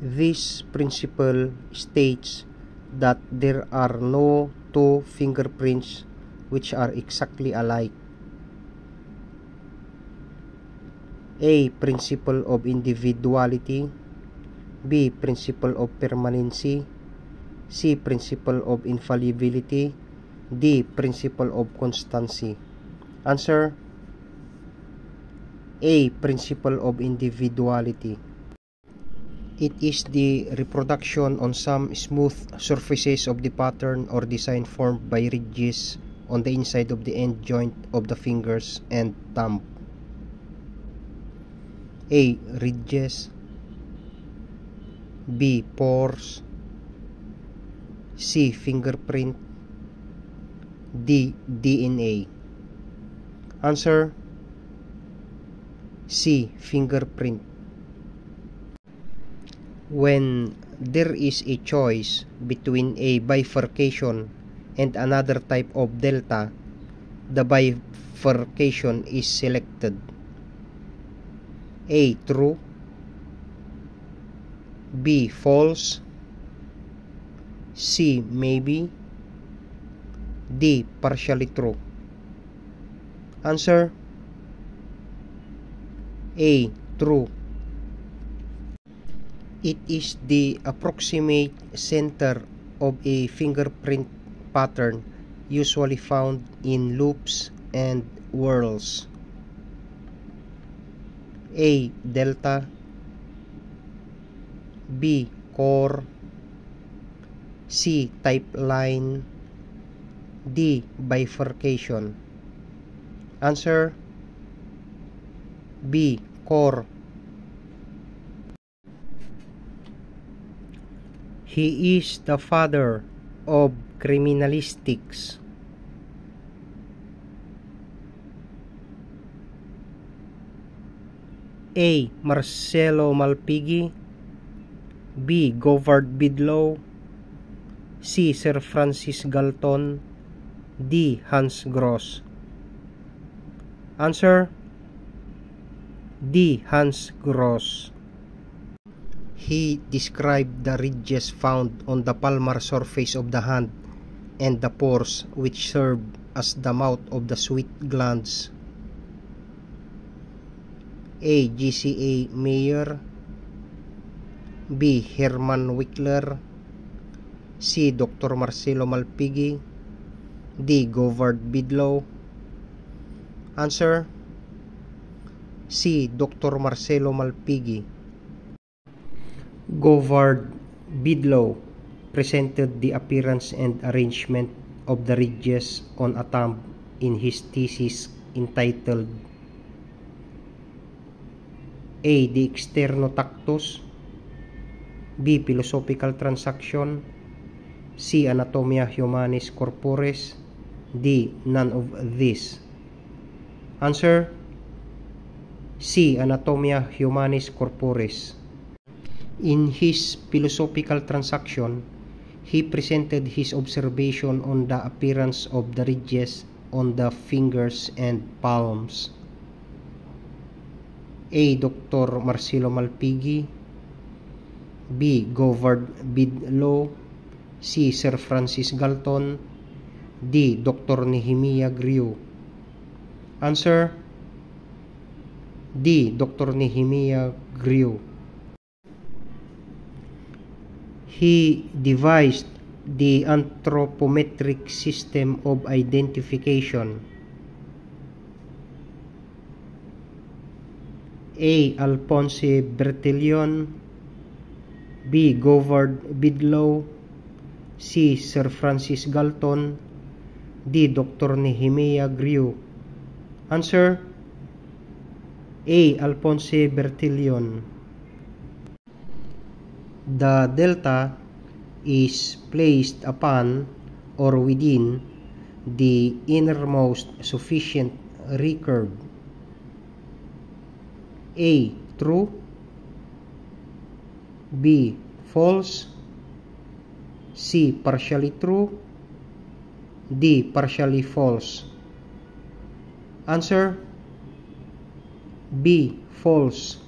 This principle states that there are no two fingerprints which are exactly alike. A. Principle of individuality. B. Principle of permanency. C. Principle of infallibility. D. Principle of constancy. Answer: A. Principle of individuality. It is the reproduction on some smooth surfaces of the pattern or design formed by ridges on the inside of the end joint of the fingers and thumb. A. Ridges. B. Pores. C. Fingerprint. D. DNA. Answer: C. Fingerprint. When there is a choice between a bifurcation and another type of delta, the bifurcation is selected. A. True. B. False. C. Maybe. D. Partially true. Answer: A. True. It is the approximate center of a fingerprint pattern usually found in loops and whorls. A. Delta. B. Core. C. Type line. D. Bifurcation. Answer: B. Core. He is the father of criminalistics. A. Marcello Malpighi. B. Govard Bidlaw. C. Sir Francis Galton. D. Hans Gross. Answer: D. Hans Gross. He described the ridges found on the palmar surface of the hand and the pores which serve as the mouth of the sweat glands. A. G.C.A. Mayer. B. Herman Wickler. C. Dr. Marcello Malpighi. D. Govard Bidlaw. Answer: C. Dr. Marcello Malpighi. Govard Bidlaw presented the appearance and arrangement of the ridges on a thumb in his thesis entitled A. The Externotactus. B. Philosophical Transaction. C. Anatomia Humanis Corporis. D. None of these. Answer: C. Anatomia Humanis Corporis. In his Philosophical Transaction, he presented his observation on the appearance of the ridges on the fingers and palms. A. Dr. Marcello Malpighi. B. Govard Bidlaw. C. Sir Francis Galton. D. Dr. Nehemiah Grew. Answer: D. Dr. Nehemiah Grew. He devised the anthropometric system of identification. A. Alphonse Bertillon. B. Govard Bidlaw. C. Sir Francis Galton. D. Dr. Nehemiah Grew. Answer: A. Alphonse Bertillon. The delta is placed upon or within the innermost sufficient recurve. A. True. B. False. C. Partially true. D. Partially false. Answer: B. False.